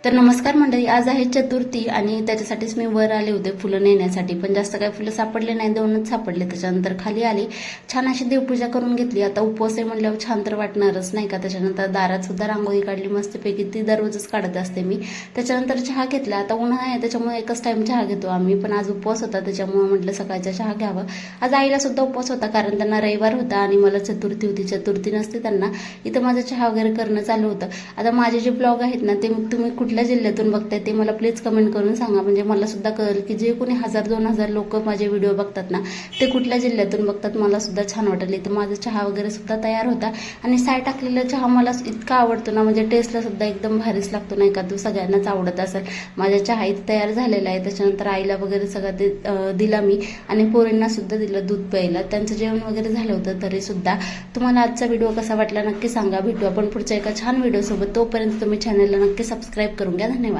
तर नमस्कार मंडळी, आज आहे चतुर्थी आणि त्याच्यासाठीच मी वर आले होते फुलं नेण्यासाठी. पण जास्त काही फुलं सापडले नाही, दोनच सापडले. त्याच्यानंतर खाली आली, छान अशी देवपूजा करून घेतली. आता उपवास आहे म्हणल्यावर छान तर वाटणारच नाही का. त्याच्यानंतर दारात सुद्धा रांगोळी काढली मस्तपैकी, ती दररोजच काढत असते मी. त्याच्यानंतर चहा घेतला. आता उन्हाळा आहे त्याच्यामुळे एकच टाइम चहा घेतो आम्ही, पण आज उपवास होता त्याच्यामुळे म्हटलं सकाळचा चहा घ्यावा. आज आईला सुद्धा उपवास होता कारण त्यांना रविवार होता आणि मला चतुर्थी होती. चतुर्थी नसते त्यांना. इथं माझं चहा वगैरे करणं चालू होतं. आता माझे जे ब्लॉग आहेत ना, ते तुम्ही कुठल्या जिल्ह्यातून बघताय ते मला प्लीज कमेंट करून सांगा, म्हणजे मला सुद्धा कळेल की जे कोणी 1000-2000 लोक माझे व्हिडिओ बघतात ना, ते कुठल्या जिल्ह्यातून बघतात. मला सुद्धा छान वाटेल. तर माझा चहा वगैरे सुद्धा तयार होता आणि साय टाकलेला चहा मला इतका आवडतो ना, म्हणजे टेस्टला सुद्धा एकदम भारीच लागतो नाही का. तो सगळ्यांनाच आवडत असेल. माझा चहा इथं तयार झालेला आहे. त्याच्यानंतर आईला वगैरे सगळं ते दिला मी आणि पोरींना सुद्धा दिलं दूध प्यायला. त्यांचं जेवण वगैरे झालं होतं. तरी सुद्धा तुम्हाला आजचा व्हिडिओ कसा वाटला नक्की सांगा. भेटू आपण पुढच्या एका छान व्हिडिओ सोबत. तोपर्यंत तुम्ही चॅनलला नक्की सबस्क्राईब करून घ्या. धन्यवाद.